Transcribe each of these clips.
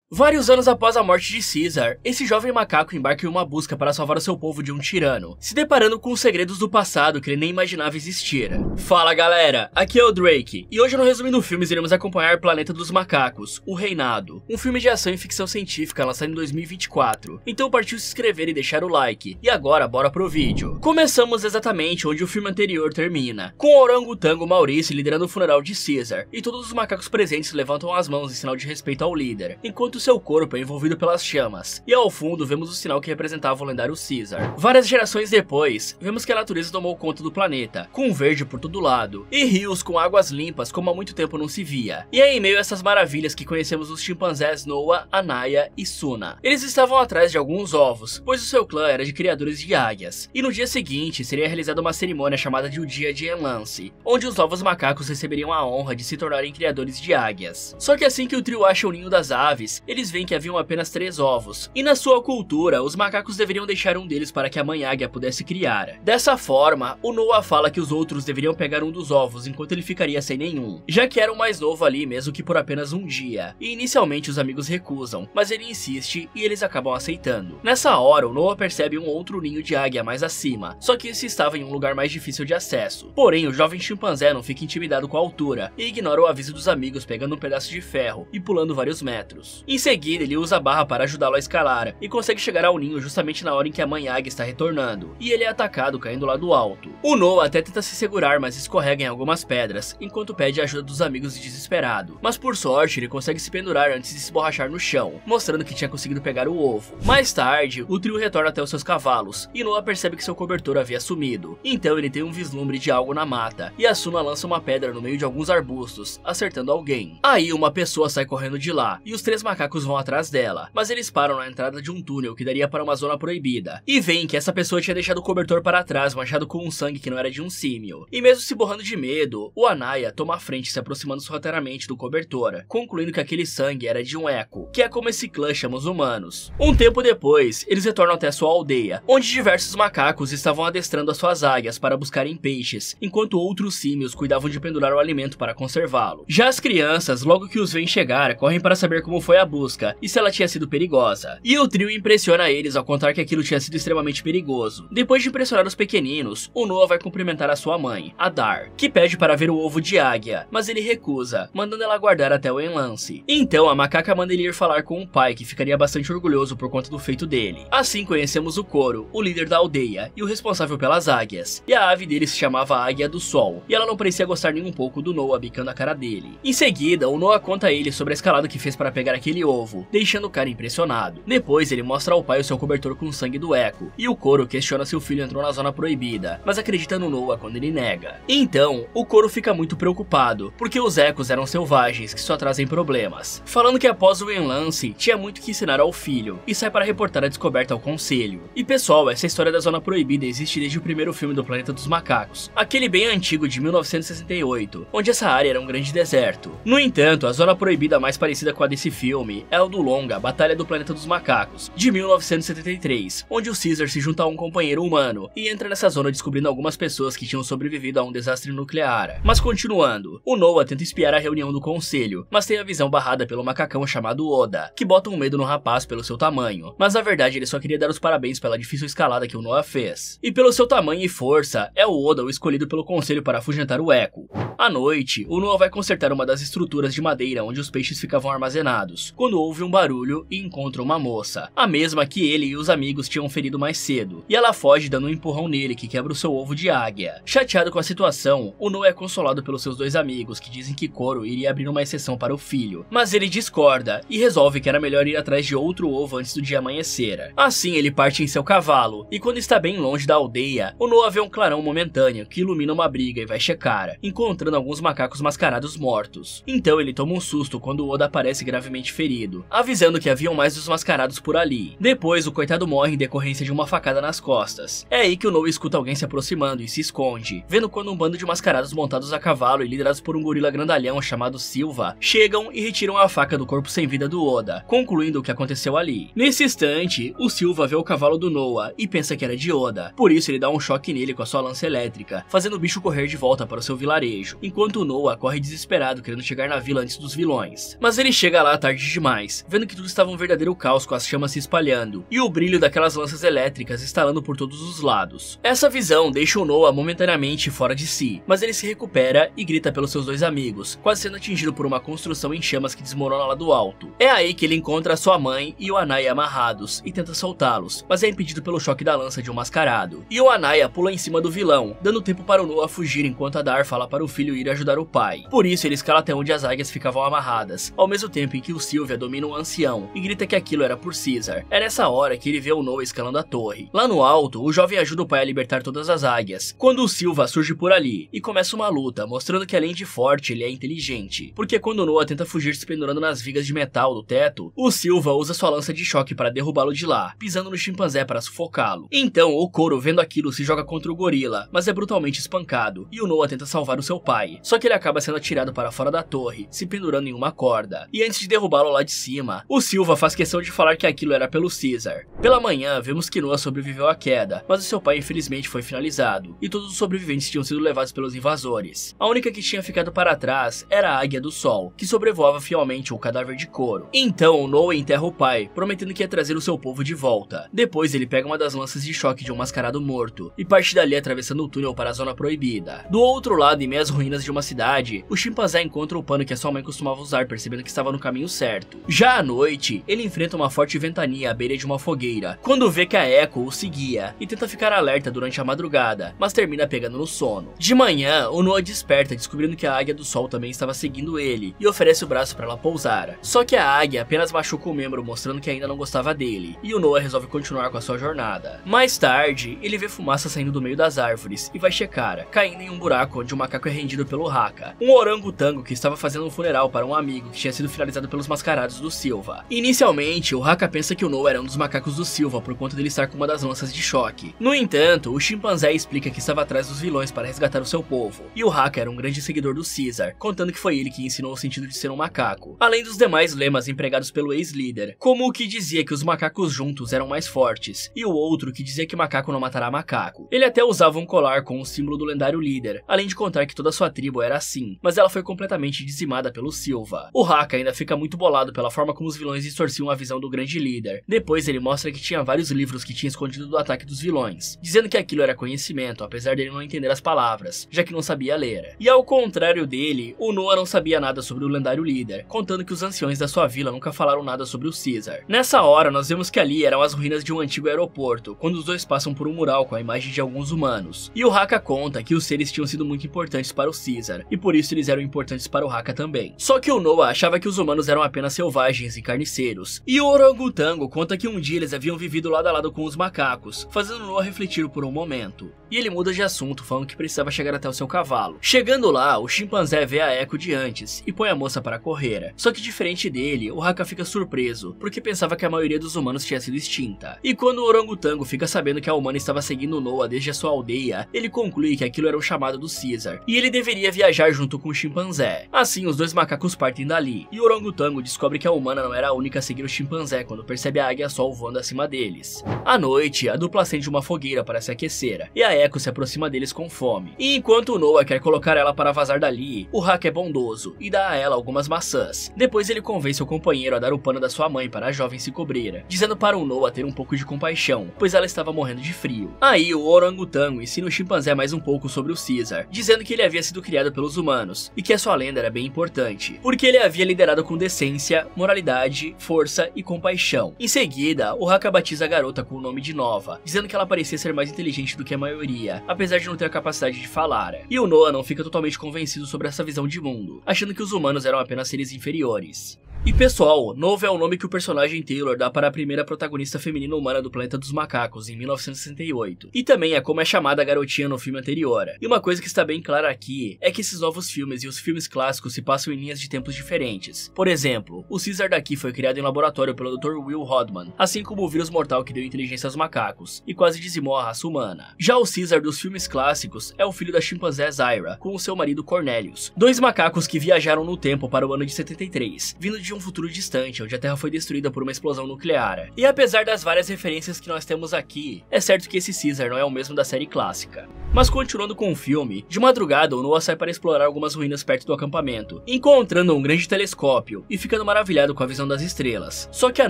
Vários anos após a morte de Caesar, esse jovem macaco embarca em uma busca para salvar o seu povo de um tirano, se deparando com os segredos do passado que ele nem imaginava existir. Fala galera, aqui é o Drake, e hoje no Resumindo Filmes iremos acompanhar Planeta dos Macacos, O Reinado, um filme de ação e ficção científica lançado em 2024, então partiu se inscrever e deixar o like, e agora bora pro vídeo. Começamos exatamente onde o filme anterior termina, com o orangotango Maurice liderando o funeral de Caesar, e todos os macacos presentes levantam as mãos em sinal de respeito ao líder, enquanto seu corpo é envolvido pelas chamas, e ao fundo vemos o sinal que representava o lendário Caesar. Várias gerações depois, vemos que a natureza tomou conta do planeta, com verde por todo lado, e rios com águas limpas como há muito tempo não se via. E é em meio a essas maravilhas que conhecemos os chimpanzés Noah, Anaya e Suna. Eles estavam atrás de alguns ovos, pois o seu clã era de criadores de águias, e no dia seguinte seria realizada uma cerimônia chamada de o Dia de Enlace, onde os novos macacos receberiam a honra de se tornarem criadores de águias. Só que assim que o trio acha o ninho das aves, eles veem que haviam apenas 3 ovos, e na sua cultura, os macacos deveriam deixar um deles para que a mãe águia pudesse criar. Dessa forma, o Noah fala que os outros deveriam pegar um dos ovos enquanto ele ficaria sem nenhum, já que era o mais novo ali mesmo que por apenas um dia, e inicialmente os amigos recusam, mas ele insiste e eles acabam aceitando. Nessa hora, o Noah percebe um outro ninho de águia mais acima, só que esse estava em um lugar mais difícil de acesso. Porém, o jovem chimpanzé não fica intimidado com a altura, e ignora o aviso dos amigos pegando um pedaço de ferro e pulando vários metros. Em seguida, ele usa a barra para ajudá-lo a escalar, e consegue chegar ao ninho justamente na hora em que a mãe águia está retornando, e ele é atacado caindo lá do alto. O Noah até tenta se segurar, mas escorrega em algumas pedras, enquanto pede a ajuda dos amigos desesperado. Mas por sorte, ele consegue se pendurar antes de se borrachar no chão, mostrando que tinha conseguido pegar o ovo. Mais tarde, o trio retorna até os seus cavalos, e Noah percebe que seu cobertor havia sumido. Então ele tem um vislumbre de algo na mata, e a Suna lança uma pedra no meio de alguns arbustos, acertando alguém. Aí uma pessoa sai correndo de lá, e os 3 macacos vão atrás dela, mas eles param na entrada de um túnel que daria para uma zona proibida, e veem que essa pessoa tinha deixado o cobertor para trás, manchado com um sangue que não era de um símio. E mesmo se borrando de medo, o Anaya toma a frente, se aproximando sorrateiramente do cobertor, concluindo que aquele sangue era de um eco, que é como esse clã chama os humanos. Um tempo depois, eles retornam até sua aldeia, onde diversos macacos estavam adestrando as suas águias para buscarem peixes, enquanto outros símios cuidavam de pendurar o alimento para conservá-lo. Já as crianças, logo que os veem chegar, correm para saber como foi a busca e se ela tinha sido perigosa. E o trio impressiona eles ao contar que aquilo tinha sido extremamente perigoso. Depois de impressionar os pequeninos, o Noah vai cumprimentar a sua mãe, a Dar, que pede para ver o ovo de águia, mas ele recusa, mandando ela guardar até o enlace. Então a macaca manda ele ir falar com o pai, que ficaria bastante orgulhoso por conta do feito dele. Assim conhecemos o Coro, o líder da aldeia e o responsável pelas águias. E a ave dele se chamava Águia do Sol, e ela não parecia gostar nem um pouco do Noah bicando a cara dele. Em seguida, o Noah conta a ele sobre a escalada que fez para pegar aquele ovo, deixando o cara impressionado. Depois ele mostra ao pai o seu cobertor com sangue do eco, e o Coro questiona se o filho entrou na zona proibida, mas acredita no Noah quando ele nega. Então, o Coro fica muito preocupado, porque os ecos eram selvagens que só trazem problemas, falando que após o enlace, tinha muito que ensinar ao filho, e sai para reportar a descoberta ao conselho. E pessoal, essa história da zona proibida existe desde o primeiro filme do Planeta dos Macacos, aquele bem antigo de 1968, onde essa área era um grande deserto. No entanto, a zona proibida mais parecida com a desse filme é o do longa Batalha do Planeta dos Macacos, de 1973, onde o Caesar se junta a um companheiro humano e entra nessa zona descobrindo algumas pessoas que tinham sobrevivido a um desastre nuclear. Mas continuando, o Noah tenta espiar a reunião do conselho, mas tem a visão barrada pelo macacão chamado Oda, que bota um medo no rapaz pelo seu tamanho, mas na verdade ele só queria dar os parabéns pela difícil escalada que o Noah fez. E pelo seu tamanho e força, é o Oda o escolhido pelo conselho para afugentar o eco. À noite, o Noah vai consertar uma das estruturas de madeira onde os peixes ficavam armazenados, quando ouve um barulho e encontra uma moça, a mesma que ele e os amigos tinham ferido mais cedo, e ela foge dando um empurrão nele que quebra o seu ovo de águia. Chateado com a situação, o Noah é consolado pelos seus 2 amigos que dizem que Coro iria abrir uma exceção para o filho, mas ele discorda e resolve que era melhor ir atrás de outro ovo antes do dia amanhecer. Assim ele parte em seu cavalo, e quando está bem longe da aldeia, o Noah vê um clarão momentâneo que ilumina uma briga e vai checar, encontrando alguns macacos mascarados mortos. Então ele toma um susto quando o Oda aparece gravemente ferido, avisando que haviam mais dos mascarados por ali. Depois o coitado morre em decorrência de uma facada nas costas. É aí que o Noah escuta alguém se aproximando e se esconde, vendo quando um bando de mascarados montados a cavalo e liderados por um gorila grandalhão chamado Silva chegam e retiram a faca do corpo sem vida do Oda, concluindo o que aconteceu ali. Nesse instante, o Silva vê o cavalo do Noah e pensa que era de Oda, por isso ele dá um choque nele com a sua lança elétrica, fazendo o bicho correr de volta para o seu vilarejo, enquanto o Noah corre desesperado querendo chegar na vila antes dos vilões. Mas ele chega lá tarde demais, vendo que tudo estava um verdadeiro caos com as chamas se espalhando e o brilho daquelas lanças elétricas estalando por todos os lados. Essa visão deixa o Noah momentaneamente fora de si, mas ele se recupera e grita pelos seus dois amigos, quase sendo atingido por uma construção em chamas que desmorona lá do alto. É aí que ele encontra a sua mãe e o Anaya amarrados e tenta soltá-los, mas é impedido pelo choque da lança de um mascarado. E o Anaya pula em cima do vilão, dando tempo para o Noah fugir enquanto a Dar fala para o filho ir ajudar o pai. Por isso ele escala até onde as águias ficavam amarradas, ao mesmo tempo em que o Sylvia domina o ancião e grita que aquilo era por Caesar. É nessa hora que ele vê o Noah escalando a torre. Lá no alto, o jovem ajuda o pai a libertar todas as águias, quando o Silva surge por ali e começa uma luta, mostrando que além de forte, ele é inteligente. Porque quando o Noah tenta fugir se pendurando nas vigas de metal do teto, o Silva usa sua lança de choque para derrubá-lo de lá, pisando no chimpanzé para sufocá-lo. Então o Koro, vendo aquilo, se joga contra o gorila, mas é brutalmente espancado, e o Noah tenta salvar o seu pai. Só que ele acaba sendo atirado para fora da torre, se pendurando em uma corda. E antes de derrubá-lo lá de cima, o Silva faz questão de falar que aquilo era pelo Caesar. Pela manhã, vemos que Noah sobreviveu à queda, mas o seu pai infelizmente foi finalizado, e todos os sobreviventes tinham sido levados pelos invasores. A única que tinha ficado para trás era a Águia do Sol, que sobrevoava fielmente o cadáver de Koro. Então Noah enterra o pai, prometendo que ia trazer o seu povo de volta. Depois ele pega uma das lanças de choque de um mascarado morto, e parte dali atravessando o túnel para a zona proibida. Do outro lado, em meio às ruínas de uma cidade, o chimpanzé encontra o pano que a sua mãe costumava usar, percebendo que estava no caminho certo. Já à noite, ele enfrenta uma forte ventania à beira de uma fogueira, quando vê que a Echo o seguia, e tenta ficar alerta durante a madrugada, mas termina pegando no sono. De manhã, o Noah desperta, descobrindo que a Águia do Sol também estava seguindo ele, e oferece o braço para ela pousar. Só que a águia apenas machuca o membro, mostrando que ainda não gostava dele, e o Noah resolve continuar com a sua jornada. Mais tarde, ele vê fumaça saindo do meio das árvores, e vai checar, caindo em um buraco onde o macaco é rendido pelo Haka, um orangotango que estava fazendo um funeral para um amigo que tinha sido finalizado pelos mascarados do Silva. Inicialmente, o Haka pensa que o Noah era um dos macacos do Silva por conta dele estar com uma das lanças de choque. No entanto, o chimpanzé explica que estava atrás dos vilões para resgatar o seu povo, e o Haka era um grande seguidor do Caesar, contando que foi ele que ensinou o sentido de ser um macaco, além dos demais lemas empregados pelo ex-líder, como o que dizia que os macacos juntos eram mais fortes, e o outro que dizia que macaco não matará macaco. Ele até usava um colar com o símbolo do lendário líder, além de contar que toda sua tribo era assim, mas ela foi completamente dizimada pelo Silva. O Haka ainda fica muito bolado pela forma como os vilões distorciam a visão do grande líder. Depois ele mostra que tinha vários livros que tinha escondido do ataque dos vilões, dizendo que aquilo era conhecimento, apesar dele não entender as palavras, já que não sabia ler. E ao contrário dele, o Noah não sabia nada sobre o lendário líder, contando que os anciões da sua vila nunca falaram nada sobre o Caesar. Nessa hora, nós vemos que ali eram as ruínas de um antigo aeroporto, quando os dois passam por um mural com a imagem de alguns humanos. E o Haka conta que os seres tinham sido muito importantes para o Caesar, e por isso eles eram importantes para o Haka também. Só que o Noah achava que os humanos eram apenas selvagens e carniceiros. E o orangotango conta que um dia eles haviam vivido lado a lado com os macacos, fazendo Noah refletir por um momento. E ele muda de assunto, falando que precisava chegar até o seu cavalo. Chegando lá, o chimpanzé vê a Echo de antes e põe a moça para correr. Só que diferente dele, o Haka fica surpreso, porque pensava que a maioria dos humanos tinha sido extinta. E quando o orangotango fica sabendo que a humana estava seguindo Noah desde a sua aldeia, ele conclui que aquilo era um chamado do Caesar, e ele deveria viajar junto com o chimpanzé. Assim, os dois macacos partem dali, e o orangotango descobre que a humana não era a única a seguir o chimpanzé quando percebe a águia sol voando acima deles. À noite, a dupla acende uma fogueira para se aquecer, e a Echo se aproxima deles com fome. E enquanto o Noah quer colocar ela para vazar dali, o Haka é bondoso e dá a ela algumas maçãs. Depois ele convence o companheiro a dar o pano da sua mãe para a jovem se cobrir, dizendo para o Noah ter um pouco de compaixão, pois ela estava morrendo de frio. Aí o orangotango ensina o chimpanzé mais um pouco sobre o Caesar, dizendo que ele havia sido criado pelos humanos e que a sua lenda era bem importante, porque ele havia liderado com decência, moralidade, força e compaixão. Em seguida, o Haka batiza a garota com o nome de Nova, dizendo que ela parecia ser mais inteligente do que a maioria, apesar de não ter a capacidade de falar. E o Noah não fica totalmente convencido sobre essa visão de mundo, achando que os humanos eram apenas seres inferiores. E pessoal, Nova é o nome que o personagem Taylor dá para a primeira protagonista feminina humana do Planeta dos Macacos, em 1968. E também é como é chamada a garotinha no filme anterior. E uma coisa que está bem clara aqui é que esses novos filmes e os filmes clássicos se passam em linhas de tempos diferentes. Por exemplo, o Caesar daqui foi criado em laboratório pelo Dr. Will Hodgman, assim como o vírus mortal que deu inteligência aos macacos, e quase dizimou a raça humana. Já o Caesar dos filmes clássicos é o filho da chimpanzé Zyra, com o seu marido Cornelius, dois macacos que viajaram no tempo para o ano de 73, vindo de um futuro distante, onde a Terra foi destruída por uma explosão nuclear. E apesar das várias referências que nós temos aqui, é certo que esse Caesar não é o mesmo da série clássica. Mas continuando com o filme, de madrugada o Noah sai para explorar algumas ruínas perto do acampamento, encontrando um grande telescópio e ficando maravilhado com a visão das estrelas. Só que a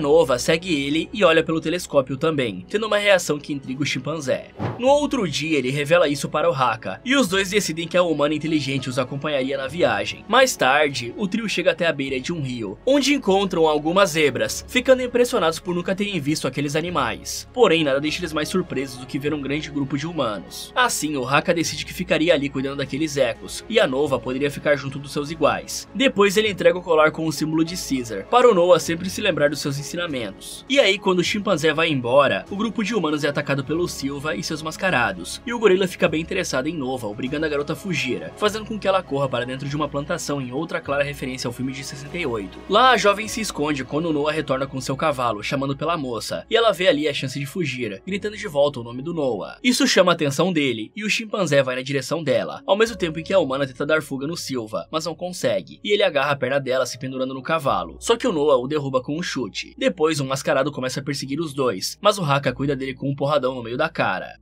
Nova segue ele e olha pelo telescópio também, tendo uma reação que intriga o chimpanzé. No outro dia ele revela isso para o Haka, e os dois decidem que a humana inteligente os acompanharia na viagem. Mais tarde, o trio chega até a beira de um rio, onde encontram algumas zebras, ficando impressionados por nunca terem visto aqueles animais. Porém, nada deixa eles mais surpresos do que ver um grande grupo de humanos. Assim, o Haka decide que ficaria ali cuidando daqueles ecos, e a Nova poderia ficar junto dos seus iguais. Depois ele entrega o colar com o símbolo de Caesar, para o Noah sempre se lembrar dos seus ensinamentos. E aí, quando o chimpanzé vai embora, o grupo de humanos é atacado pelo Silva e seus mascarados, e o gorila fica bem interessado em Nova, obrigando a garota a fugir, fazendo com que ela corra para dentro de uma plantação em outra clara referência ao filme de 68. Lá, a jovem se esconde quando Noah retorna com seu cavalo, chamando pela moça, e ela vê ali a chance de fugir, gritando de volta o nome do Noah. Isso chama a atenção dele, e o chimpanzé vai na direção dela, ao mesmo tempo em que a humana tenta dar fuga no Silva, mas não consegue, e ele agarra a perna dela se pendurando no cavalo, só que o Noah o derruba com um chute. Depois, um mascarado começa a perseguir os dois, mas o Haka cuida dele com um porradão no meio da cara.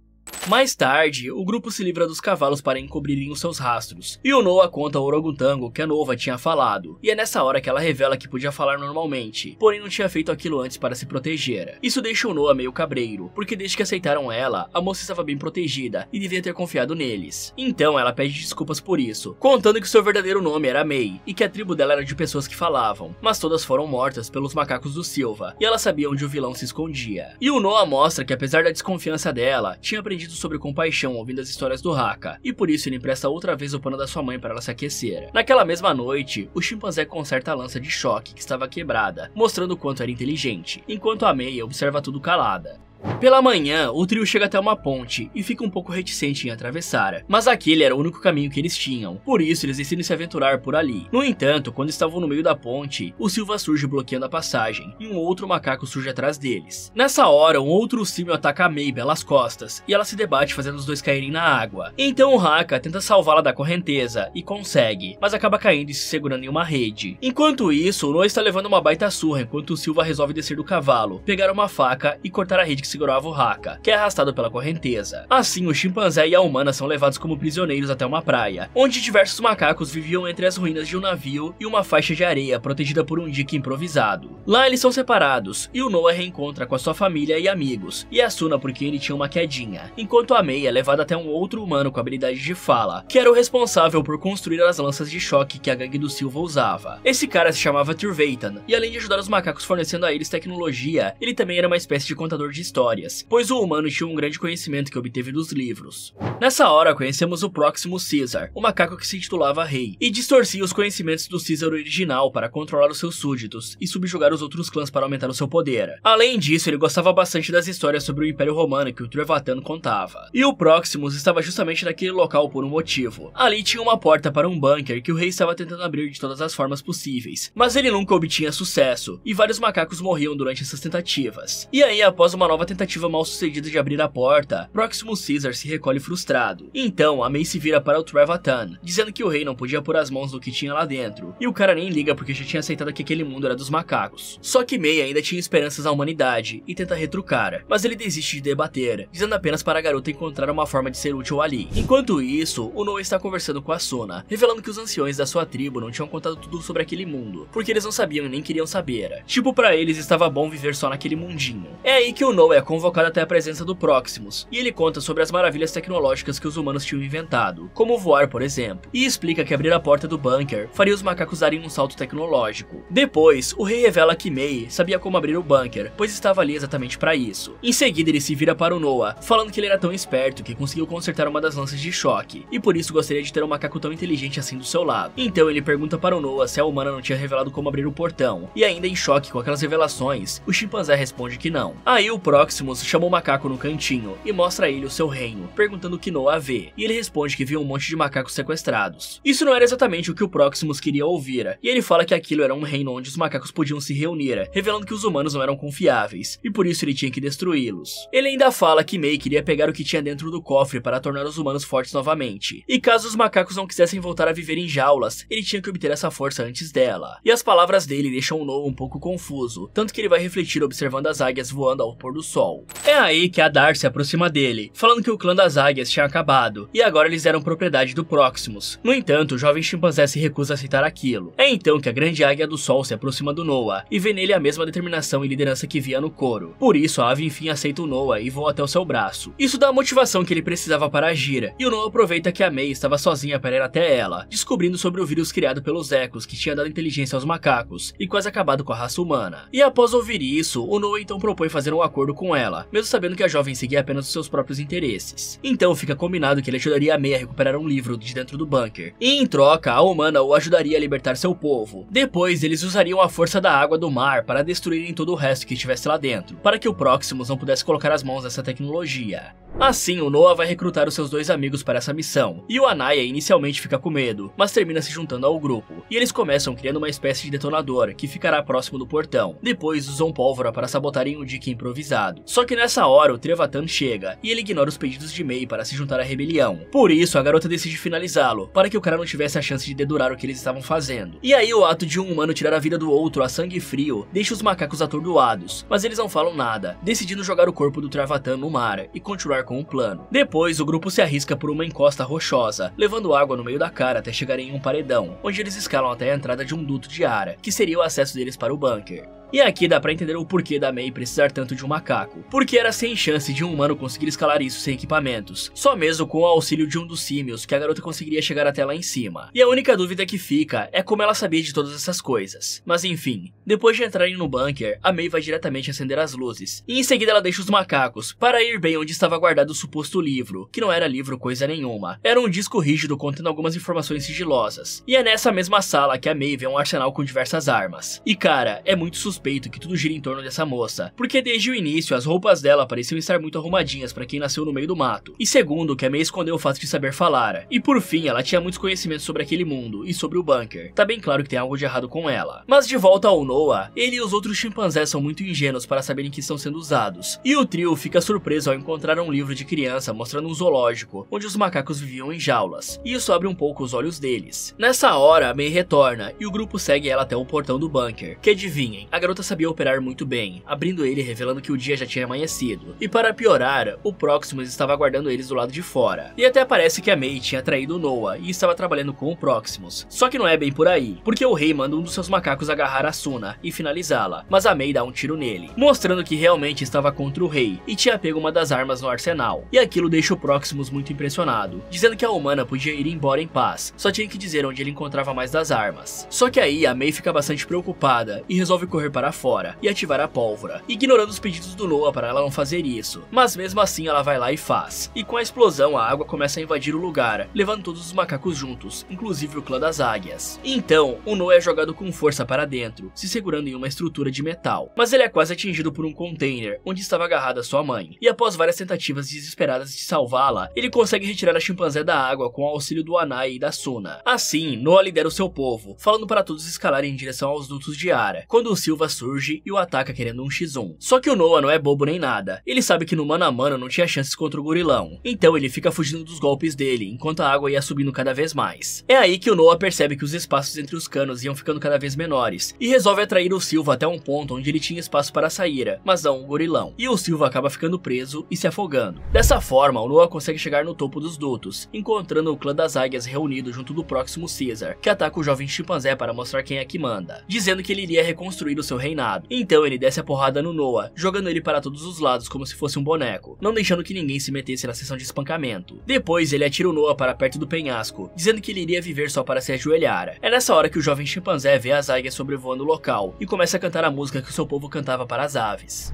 Mais tarde, o grupo se livra dos cavalos para encobrirem os seus rastros, e o Noah conta ao Orangotango que a Nova tinha falado, e é nessa hora que ela revela que podia falar normalmente, porém não tinha feito aquilo antes para se proteger. Isso deixa o Noah meio cabreiro, porque desde que aceitaram ela, a moça estava bem protegida e devia ter confiado neles. Então ela pede desculpas por isso, contando que seu verdadeiro nome era May, e que a tribo dela era de pessoas que falavam, mas todas foram mortas pelos macacos do Silva, e ela sabia onde o vilão se escondia. E o Noah mostra que apesar da desconfiança dela, tinha aprendido sobre compaixão ouvindo as histórias do Haka, e por isso ele empresta outra vez o pano da sua mãe para ela se aquecer. Naquela mesma noite, o chimpanzé conserta a lança de choque que estava quebrada, mostrando o quanto era inteligente, enquanto a May observa tudo calada. Pela manhã, o trio chega até uma ponte e fica um pouco reticente em atravessar, mas aquele era o único caminho que eles tinham, por isso eles decidem se aventurar por ali. No entanto, quando estavam no meio da ponte, o Silva surge bloqueando a passagem, e um outro macaco surge atrás deles. Nessa hora, um outro símio ataca a May pelas costas, e ela se debate fazendo os dois caírem na água. Então o Haka tenta salvá-la da correnteza, e consegue, mas acaba caindo e se segurando em uma rede. Enquanto isso, o Noah está levando uma baita surra enquanto o Silva resolve descer do cavalo, pegar uma faca e cortar a rede que segurava o Haka, que é arrastado pela correnteza. Assim, o chimpanzé e a humana são levados como prisioneiros até uma praia, onde diversos macacos viviam entre as ruínas de um navio e uma faixa de areia protegida por um dique improvisado. Lá eles são separados, e o Noah reencontra com a sua família e amigos, e a Suna por quem ele tinha uma quedinha, enquanto a May é levada até um outro humano com habilidade de fala, que era o responsável por construir as lanças de choque que a gangue do Silva usava. Esse cara se chamava Turveitan, e além de ajudar os macacos fornecendo a eles tecnologia, ele também era uma espécie de contador de histórias, pois o humano tinha um grande conhecimento que obteve dos livros. Nessa hora conhecemos o próximo Caesar, o macaco que se intitulava Rei, e distorcia os conhecimentos do Caesar original para controlar os seus súditos e subjugar os outros clãs para aumentar o seu poder. Além disso, ele gostava bastante das histórias sobre o Império Romano que o Trevathan contava. E o Proximus estava justamente naquele local por um motivo. Ali tinha uma porta para um bunker que o rei estava tentando abrir de todas as formas possíveis, mas ele nunca obtinha sucesso, e vários macacos morriam durante essas tentativas. E aí, após uma nova tentativa mal sucedida de abrir a porta, Proximus Caesar se recolhe frustrado. Então, a May se vira para o Trevathan, dizendo que o rei não podia pôr as mãos no que tinha lá dentro, e o cara nem liga porque já tinha aceitado que aquele mundo era dos macacos. Só que May ainda tinha esperanças na humanidade e tenta retrucar, mas ele desiste de debater, dizendo apenas para a garota encontrar uma forma de ser útil ali. Enquanto isso, o Noah está conversando com a Suna, revelando que os anciões da sua tribo não tinham contado tudo sobre aquele mundo, porque eles não sabiam e nem queriam saber. Tipo, pra eles estava bom viver só naquele mundinho. É aí que o Noah é convocado até a presença do Proximus, e ele conta sobre as maravilhas tecnológicas que os humanos tinham inventado, como voar, por exemplo, e explica que abrir a porta do bunker faria os macacos darem um salto tecnológico. Depois, o rei revela que May sabia como abrir o bunker, pois estava ali exatamente para isso. Em seguida, ele se vira para o Noah, falando que ele era tão esperto que conseguiu consertar uma das lanças de choque, e por isso gostaria de ter um macaco tão inteligente assim do seu lado. Então ele pergunta para o Noah se a humana não tinha revelado como abrir o portão, e ainda em choque com aquelas revelações, o chimpanzé responde que não. Aí o Proximus chama o macaco no cantinho e mostra a ele o seu reino, perguntando o que Noah vê, e ele responde que viu um monte de macacos sequestrados. Isso não era exatamente o que o Proximus queria ouvir, e ele fala que aquilo era um reino onde os macacos podiam se reunir, revelando que os humanos não eram confiáveis, e por isso ele tinha que destruí-los. Ele ainda fala que May queria pegar o que tinha dentro do cofre para tornar os humanos fortes novamente, e caso os macacos não quisessem voltar a viver em jaulas, ele tinha que obter essa força antes dela. E as palavras dele deixam o Noah um pouco confuso, tanto que ele vai refletir observando as águias voando ao pôr do sol. É aí que a Dar se aproxima dele, falando que o clã das águias tinha acabado, e agora eles eram propriedade do Proximus. No entanto, o jovem chimpanzé se recusa a aceitar aquilo. É então que a grande águia do sol se aproxima do Noah, e vê nele a mesma determinação e liderança que via no coro. Por isso, a ave enfim aceita o Noah e voa até o seu braço. Isso dá a motivação que ele precisava para agir, e o Noah aproveita que a May estava sozinha para ir até ela, descobrindo sobre o vírus criado pelos ecos que tinha dado inteligência aos macacos, e quase acabado com a raça humana. E após ouvir isso, o Noah então propõe fazer um acordo com ela, mesmo sabendo que a jovem seguia apenas os seus próprios interesses. Então fica combinado que ele ajudaria a May a recuperar um livro de dentro do bunker, e em troca, a humana o ajudaria a libertar seu povo. Depois, eles usariam a força da água do mar para destruírem todo o resto que estivesse lá dentro, para que o Proximus não pudesse colocar as mãos nessa tecnologia. Assim, o Noah vai recrutar os seus dois amigos para essa missão, e o Anaya inicialmente fica com medo, mas termina se juntando ao grupo, e eles começam criando uma espécie de detonador que ficará próximo do portão. Depois usam pólvora para sabotarem um dique improvisado. Só que nessa hora o Trevatan chega, e ele ignora os pedidos de May para se juntar à rebelião. Por isso, a garota decide finalizá-lo, para que o cara não tivesse a chance de dedurar o que eles estavam fazendo. E aí o ato de um humano tirar a vida do outro a sangue frio deixa os macacos atordoados, mas eles não falam nada, decidindo jogar o corpo do Trevatan no mar e continuar com o plano. Depois, o grupo se arrisca por uma encosta rochosa, levando água no meio da cara até chegarem em um paredão, onde eles escalam até a entrada de um duto de ar, que seria o acesso deles para o bunker. E aqui dá pra entender o porquê da May precisar tanto de um macaco, porque era sem chance de um humano conseguir escalar isso sem equipamentos, só mesmo com o auxílio de um dos símios que a garota conseguiria chegar até lá em cima. E a única dúvida que fica é como ela sabia de todas essas coisas. Mas enfim, depois de entrarem no bunker, a May vai diretamente acender as luzes, e em seguida ela deixa os macacos para ir bem onde estava guardado o suposto livro, que não era livro coisa nenhuma, era um disco rígido contendo algumas informações sigilosas. E é nessa mesma sala que a May vê um arsenal com diversas armas. E cara, é muito suspeito que tudo gira em torno dessa moça, porque desde o início as roupas dela pareciam estar muito arrumadinhas para quem nasceu no meio do mato, e segundo, que a May escondeu o fato de saber falar, e por fim ela tinha muitos conhecimentos sobre aquele mundo e sobre o bunker. Tá bem claro que tem algo de errado com ela. Mas de volta ao Noah, ele e os outros chimpanzés são muito ingênuos para saberem que estão sendo usados, e o trio fica surpreso ao encontrar um livro de criança mostrando um zoológico, onde os macacos viviam em jaulas, e isso abre um pouco os olhos deles. Nessa hora, a May retorna, e o grupo segue ela até o portão do bunker, que adivinhem, a garota sabia operar muito bem, abrindo ele e revelando que o dia já tinha amanhecido. E para piorar, o Proximus estava aguardando eles do lado de fora. E até parece que a May tinha traído o Noah e estava trabalhando com o Proximus. Só que não é bem por aí, porque o rei manda um dos seus macacos agarrar a Suna e finalizá-la, mas a May dá um tiro nele, mostrando que realmente estava contra o rei e tinha pego uma das armas no arsenal. E aquilo deixa o Proximus muito impressionado, dizendo que a humana podia ir embora em paz, só tinha que dizer onde ele encontrava mais das armas. Só que aí a May fica bastante preocupada e resolve correr para fora e ativar a pólvora, ignorando os pedidos do Noah para ela não fazer isso. Mas mesmo assim ela vai lá e faz. E com a explosão a água começa a invadir o lugar, levando todos os macacos juntos, inclusive o clã das águias. Então, o Noah é jogado com força para dentro, se segurando em uma estrutura de metal. Mas ele é quase atingido por um container, onde estava agarrada sua mãe. E após várias tentativas desesperadas de salvá-la, ele consegue retirar a chimpanzé da água com o auxílio do Anai e da Suna. Assim, Noah lidera o seu povo, falando para todos escalarem em direção aos dutos de ar, quando o Silva surge e o ataca querendo um X1. Só que o Noah não é bobo nem nada. Ele sabe que no mano a mano não tinha chances contra o gorilão. Então ele fica fugindo dos golpes dele, enquanto a água ia subindo cada vez mais. É aí que o Noah percebe que os espaços entre os canos iam ficando cada vez menores, e resolve atrair o Silva até um ponto onde ele tinha espaço para sair, mas não o gorilão. E o Silva acaba ficando preso e se afogando. Dessa forma, o Noah consegue chegar no topo dos dutos, encontrando o clã das águias reunido junto do Proximus Caesar, que ataca o jovem chimpanzé para mostrar quem é que manda, dizendo que ele iria reconstruir o seu reinado. Então ele desce a porrada no Noah, jogando ele para todos os lados como se fosse um boneco, não deixando que ninguém se metesse na sessão de espancamento. Depois ele atira o Noah para perto do penhasco, dizendo que ele iria viver só para se ajoelhar. É nessa hora que o jovem chimpanzé vê as águias sobrevoando o local e começa a cantar a música que o seu povo cantava para as aves.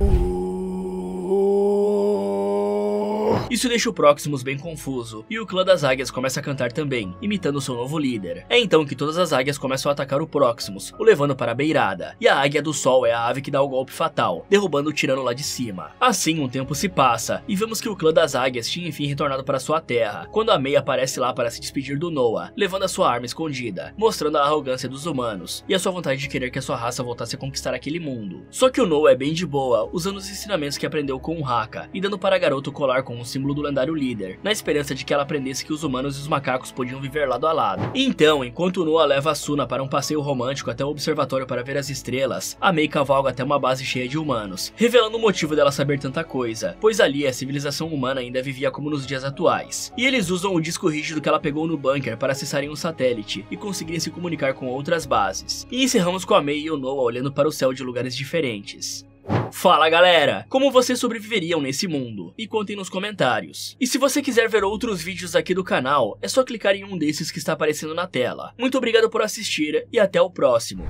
Isso deixa o Proximus bem confuso, e o clã das águias começa a cantar também, imitando seu novo líder. É então que todas as águias começam a atacar o Proximus, o levando para a beirada, e a Águia do Sol é a ave que dá o golpe fatal, derrubando o tirano lá de cima. Assim, um tempo se passa, e vemos que o clã das águias tinha enfim retornado para sua terra, quando a Mei aparece lá para se despedir do Noah, levando a sua arma escondida, mostrando a arrogância dos humanos, e a sua vontade de querer que a sua raça voltasse a conquistar aquele mundo. Só que o Noah é bem de boa, usando os ensinamentos que aprendeu com o Haka, e dando para a garota o colar com o símbolo do lendário líder, na esperança de que ela aprendesse que os humanos e os macacos podiam viver lado a lado. Então, enquanto o Noah leva a Suna para um passeio romântico até o observatório para ver as estrelas, a Mei cavalga até uma base cheia de humanos, revelando o motivo dela saber tanta coisa, pois ali a civilização humana ainda vivia como nos dias atuais. E eles usam o disco rígido que ela pegou no bunker para acessarem um satélite e conseguirem se comunicar com outras bases. E encerramos com a Mei e o Noah olhando para o céu de lugares diferentes. Fala galera, como vocês sobreviveriam nesse mundo? E contem nos comentários. E se você quiser ver outros vídeos aqui do canal, é só clicar em um desses que está aparecendo na tela. Muito obrigado por assistir e até o próximo.